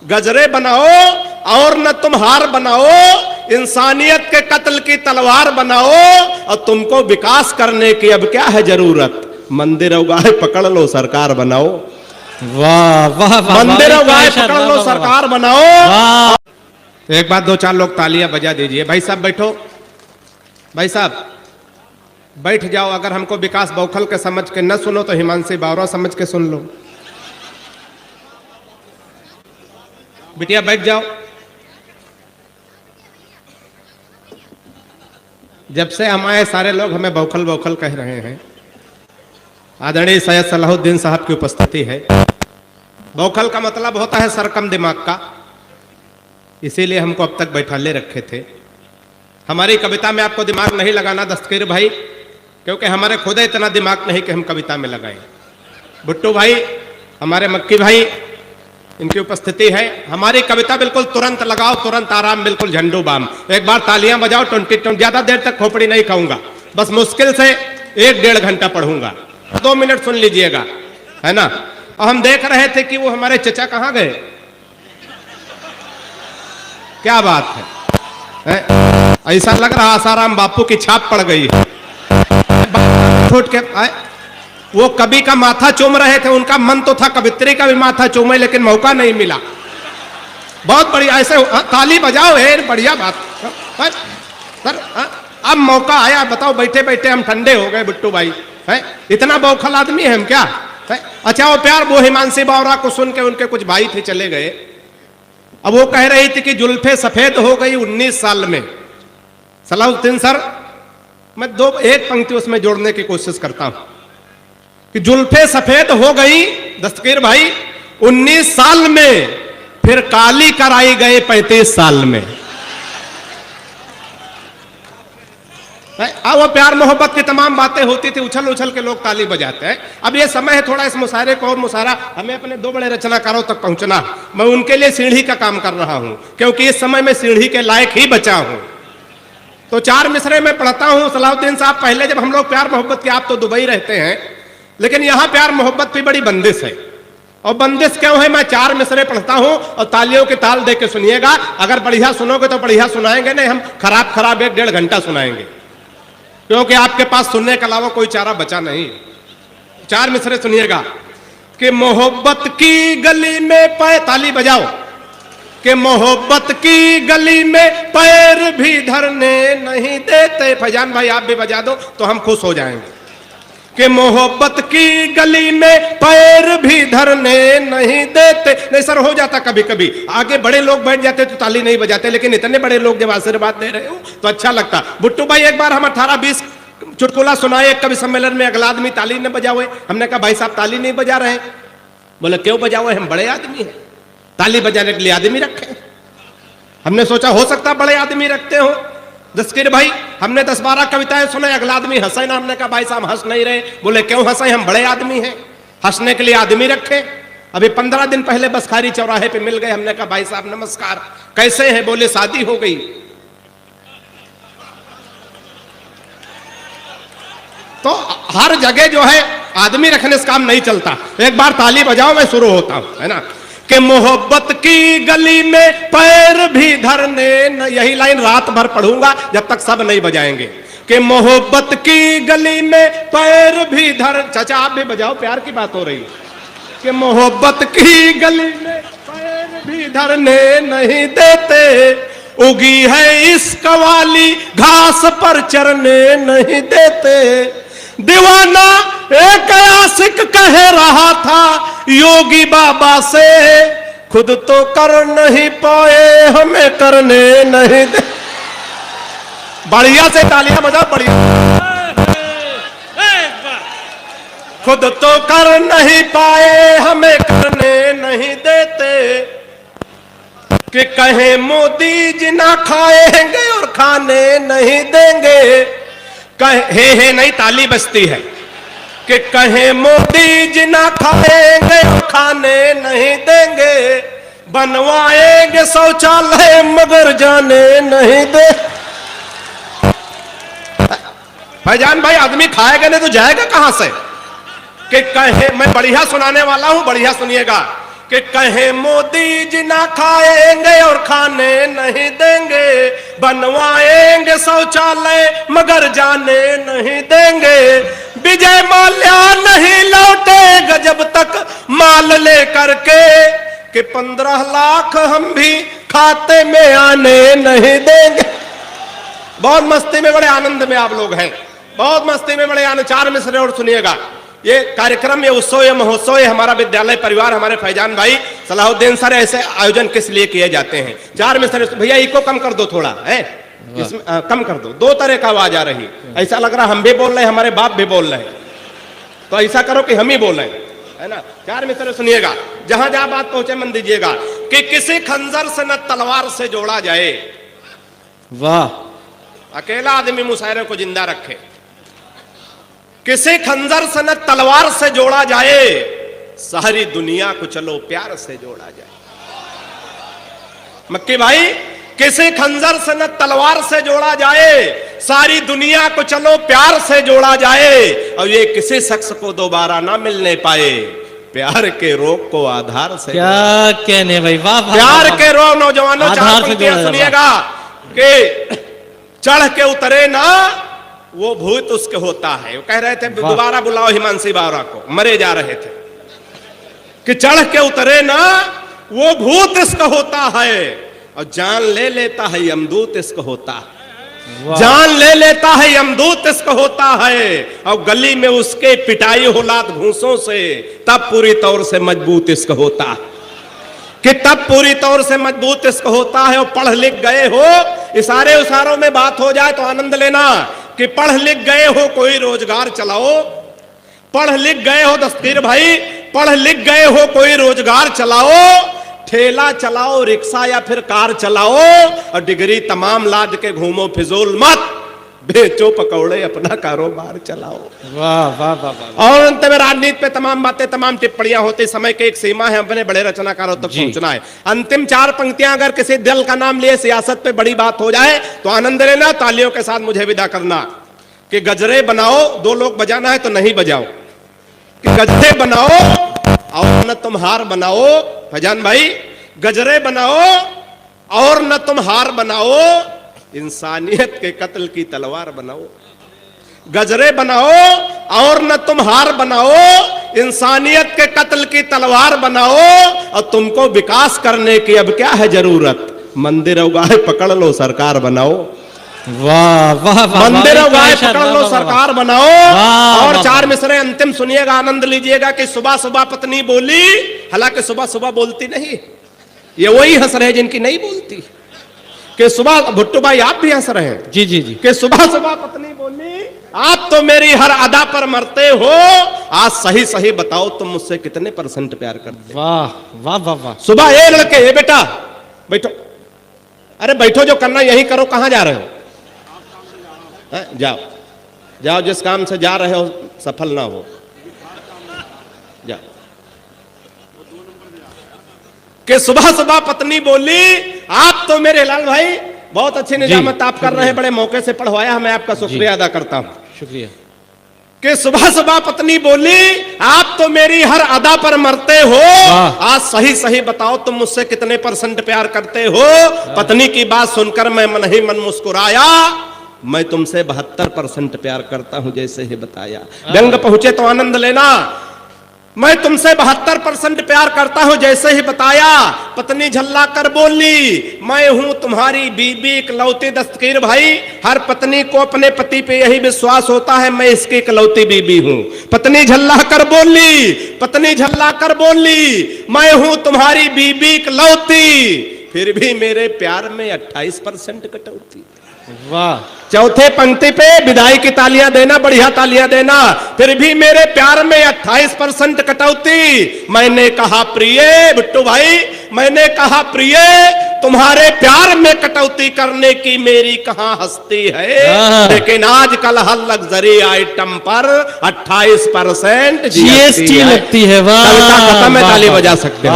गजरे बनाओ और न तुम हार बनाओ, इंसानियत के कत्ल की तलवार बनाओ, और तुमको विकास करने की अब क्या है जरूरत, मंदिर उगाए पकड़ लो सरकार बनाओ। वाह वाह वाह, मंदिर उगाए वाह, पकड़ वाह, लो वाह, सरकार बनाओ। वाह। एक बार दो चार लोग तालियां बजा दीजिए। भाई साहब बैठो, भाई साहब बैठ जाओ। अगर हमको विकास बौखल के समझ के न सुनो तो हिमांशी बावरा समझ के सुन लो। बिटिया बैठ जाओ। जब से हम आए सारे लोग हमें बौखल बौखल कह रहे हैं। आदरणीय सैयद सलाहुद्दीन साहब की उपस्थिति है। बौखल का मतलब होता है सरकम दिमाग का, इसीलिए हमको अब तक बैठा ले रखे थे। हमारी कविता में आपको दिमाग नहीं लगाना दस्तगीर भाई, क्योंकि हमारे खुद इतना दिमाग नहीं कि हम कविता में लगाएं। भुट्टू भाई, हमारे मक्की भाई, इनकी उपस्थिति है। हमारी कविता बिल्कुल तुरंत लगाओ, तुरंत आराम, बिल्कुल झंडू बाम। एक बार तालियां बजाओ। 20 ज्यादा देर तक खोपड़ी नहीं खाऊंगा, बस मुश्किल से 1-1.5 घंटा पढ़ूंगा। 2 मिनट सुन लीजिएगा, है ना। और हम देख रहे थे कि वो हमारे चचा कहां गए। क्या बात है? ऐसा लग रहा आसाराम बापू की छाप पड़ गई है। छूट के आए, वो कवि का माथा चूम रहे थे, उनका मन तो था कवित्री का भी माथा चूमे, लेकिन मौका नहीं मिला। बहुत बढ़िया, ऐसे ताली बजाओ है, बढ़िया बात सर। अब मौका आया, बताओ। बैठे बैठे हम ठंडे हो गए बुट्टू भाई, है इतना बौखल आदमी है हम क्या है? अच्छा वो प्यार, वो हिमांशी बावरा को सुन के उनके कुछ भाई थे चले गए। अब वो कह रही थी कि जुल्फे सफेद हो गई 19 साल में। सलाहुद्दीन सर, मैं एक पंक्ति उसमें जोड़ने की कोशिश करता हूं कि जुल्फे सफेद हो गई दस्तगीर भाई 19 साल में, फिर काली कराई गए 35 साल में। अब वो प्यार मोहब्बत की तमाम बातें होती थी, उछल उछल के लोग ताली बजाते हैं। अब ये समय है थोड़ा इस मुशायरे को और मुशायरा, हमें अपने 2 बड़े रचनाकारों तक पहुंचना। मैं उनके लिए सीढ़ी का काम कर रहा हूं, क्योंकि इस समय में सीढ़ी के लायक ही बचा हूं। तो 4 मिसरे में पढ़ता हूं। सलाहुद्दीन साहब, पहले जब हम लोग प्यार मोहब्बत की, आप तो दुबई रहते हैं, लेकिन यहां प्यार मोहब्बत की बड़ी बंदिश है। और बंदिश क्यों है? मैं 4 मिसरे पढ़ता हूं और तालियों के ताल दे के सुनिएगा। अगर बढ़िया सुनोगे तो बढ़िया सुनाएंगे, नहीं हम खराब खराब 1-1.5 घंटा सुनाएंगे, क्योंकि आपके पास सुनने के अलावा कोई चारा बचा नहीं। 4 मिसरे सुनिएगा कि मोहब्बत की गली में ताली बजाओ कि मोहब्बत की गली में पैर भी धरने नहीं देते। फैजान भाई आप भी बजा दो तो हम खुश हो जाएंगे। कि मोहब्बत की गली में पैर भी धरने नहीं देते। नहीं सर, हो जाता कभी कभी, आगे बड़े लोग बैठ जाते तो ताली नहीं बजाते, लेकिन इतने बड़े लोग जब आशीर्वाद दे रहे हो तो अच्छा लगता। बुट्टू भाई, एक बार हम 18-20 चुटकुला सुनाए एक कवि सम्मेलन में, अगला आदमी ताली न बजाओ। हमने कहा भाई साहब ताली नहीं बजा रहे। बोले क्यों बजाओ, हम बड़े आदमी हैं, ताली बजाने के लिए आदमी रखे। हमने सोचा हो सकता बड़े आदमी रखते हो। दस्तगीर भाई, हमने 10-12 कविताएं सुने, अगला आदमी हंसे ना। हमने कहा भाई साहब हंस नहीं रहे। बोले क्यों हंसे, हम बड़े आदमी हैं, हंसने के लिए आदमी रखे। अभी 15 दिन पहले बसखारी चौराहे पे मिल गए। हमने कहा भाई साहब नमस्कार, कैसे हैं? बोले शादी हो गई। तो हर जगह जो है आदमी रखने से काम नहीं चलता। एक बार ताली बजाओ, मैं शुरू होता हूं, है ना। कि मोहब्बत की गली में पैर भी धरने यही लाइन रात भर पढ़ूंगा जब तक सब नहीं बजाएंगे। कि मोहब्बत की गली में पैर भी धर, चाचा आप भी बजाओ, प्यार की बात हो रही है। कि मोहब्बत की गली में पैर भी धरने नहीं देते, उगी है इस कवाली घास पर चरने नहीं देते। दीवाना एक आशिक कह रहा था योगी बाबा से, खुद तो कर नहीं पाए हमें करने नहीं दे। बढ़िया से तालियां बजाओ, बढ़िया। खुद तो कर नहीं पाए हमें करने नहीं देते। कि कहे मोदी जी ना खाएंगे और खाने नहीं देंगे। कहे हे नहीं ताली बजती है। कि कहे मोदी जी ना खाएंगे और खाने नहीं देंगे। बनवाएंगे शौचालय मगर जाने नहीं दे। भाईजान भाई, आदमी खाएगा नहीं तो जाएगा कहां से? कि कहे, मैं बढ़िया सुनाने वाला हूं, बढ़िया सुनिएगा। कि कहे मोदी जी ना खाएंगे और खाने नहीं देंगे, बनवाएंगे शौचालय मगर जाने नहीं देंगे, विजय माल्या नहीं लौटेगा जब तक माल ले करके, कि 15 लाख हम भी खाते में आने नहीं देंगे। बहुत मस्ती में, बड़े आनंद में आप लोग हैं, बहुत मस्ती में, बड़े आनंद। 4 मिसरे और सुनिएगा। ये कार्यक्रम, ये उत्सव, ये महोत्सव, ये हमारा विद्यालय परिवार, हमारे फैजान भाई, सलाहुद्दीन सर, ऐसे आयोजन किस लिए किए जाते हैं। 4 मिसरे। भैया इको कम कर दो थोड़ा, है इसमें कम कर दो। 2 तरह का आवाज आ रही, ऐसा लग रहा हम भी बोल रहे हैं, हमारे बाप भी बोल रहे हैं, तो ऐसा करो कि हम ही बोल रहे हैं, है ना। 4 मिसरे सुनिएगा। जहां जहां बात पहुंचे मन दीजिएगा। कि किसी खंजर से न तलवार से जोड़ा जाए, वाह, अकेला आदमी मुशायरे को जिंदा रखे। किसी खंजर से न तलवार से जोड़ा जाए, सारी दुनिया को चलो प्यार से जोड़ा जाए। मक्की भाई, किसी खंजर से न तलवार से जोड़ा जाए, सारी दुनिया को चलो प्यार से जोड़ा जाए, और ये किसी शख्स को दोबारा ना मिलने पाए, प्यार के रोग को आधार से। क्या कहने भाई, वाह, प्यार के रोग। नौजवानों, 4 पंक्तियां सुनिएगा। कि चढ़ के उतरे ना वो भूत उसके होता है। वो कह रहे थे दोबारा बुलाओ हिमांशी बावरा को, मरे जा रहे थे। कि चढ़ के उतरे ना वो भूत इसका होता है, और जान ले लेता है यमदूत इसका होता है। जान ले लेता है यमदूत इसका होता है, और गली में उसके पिटाई हो लात घूंसों से, तब पूरी तौर से मजबूत इसका होता है। कि तब पूरी तौर से मजबूत इसका होता है। और पढ़ लिख गए हो, इशारे उशारों में बात हो जाए तो आनंद लेना। कि पढ़ लिख गए हो कोई रोजगार चलाओ, पढ़ लिख गए हो दस्तगीर भाई, पढ़ लिख गए हो कोई रोजगार चलाओ, ठेला चलाओ, रिक्शा या फिर कार चलाओ, और डिग्री तमाम लाद के घूमो फिजूल मत, बेचो पकौड़े अपना कारोबार चलाओ। वाह वाह वाह वाह। और अंत में राजनीति पे तमाम बातें, तमाम टिप्पणियां होती, समय की एक सीमा है, अपने बड़े रचनाकारों तक पहुंचना है। अंतिम 4 पंक्तियां अगर किसी दल का नाम लिए सियासत पे बड़ी बात हो जाए तो आनंद लेना, तालियों के साथ मुझे विदा करना। कि गजरे बनाओ, 2 लोग बजाना है तो नहीं बजाओ। कि गजरे बनाओ और न तुम हार बनाओ, फैजान भाई, गजरे बनाओ और न तुम हार बनाओ, इंसानियत के कत्ल की तलवार बनाओ। गजरे बनाओ और न तुम हार बनाओ, इंसानियत के कत्ल की तलवार बनाओ, और तुमको विकास करने की अब क्या है जरूरत, मंदिर उगाए पकड़ लो सरकार बनाओ। वाह वाह वाह। मंदिर उगाए पकड़ लो सरकार बनाओ। और 4 मिसरे अंतिम सुनिएगा, आनंद लीजिएगा। कि सुबह सुबह पत्नी बोली, हालांकि सुबह सुबह बोलती नहीं, ये वही हंस रहे जिनकी नहीं बोलती। कि सुबह, भुट्टू भाई आप भी हंस रहे हैं। जी जी जी। कि सुबह सुबह पत्नी बोली, आप तो मेरी हर अदा पर मरते हो, आज सही सही बताओ तुम मुझसे कितने % प्यार करते हो। वाह वाह वाह वाह। सुबह ए लड़के, ए बेटा बैठो, अरे बैठो, जो करना यही करो, कहां जा रहे हो? जाओ जाओ, जिस काम से जा रहे हो सफल ना हो, जाओ। कि सुबह सुबह पत्नी बोली, आप तो मेरे लाल भाई बहुत अच्छी निजामत आप कर रहे हैं, बड़े मौके से पढ़वाया, मैं आपका शुक्रिया अदा करता हूं। शुक्रिया। कि सुबह सुबह पत्नी बोली, आप तो मेरी हर अदा पर मरते हो, आज सही सही बताओ तुम मुझसे कितने % प्यार करते हो। पत्नी की बात सुनकर मैं मन ही मन मुस्कुराया, मैं तुमसे 72% प्यार करता हूं जैसे ही बताया। व्यंग पहुंचे तो आनंद लेना। मैं तुमसे 72% प्यार करता हूं जैसे ही बताया। पत्नी झल्ला कर बोली, मैं हूं तुम्हारी बीबी इकलौती दस्तगीर भाई। हर पत्नी को अपने पति पे यही विश्वास होता है, मैं इसकी इकलौती बीबी हूं। पत्नी झल्ला कर बोली, पत्नी झल्ला कर बोली, मैं हूं तुम्हारी बीबी इकलौती, फिर भी मेरे प्यार में 28% कटौती। वाह। चौथे पंक्ति पे विदाई की तालियां देना, बढ़िया तालियां देना। फिर भी मेरे प्यार में 28% कटौती। मैंने कहा प्रिय, बिट्टू भाई मैंने कहा प्रिय, तुम्हारे प्यार में कटौती करने की मेरी कहां हस्ती है, लेकिन आजकल हर लग्जरी आइटम पर 28% GST लगती है। वाह, खत्म है, ताली बजा सकते हैं।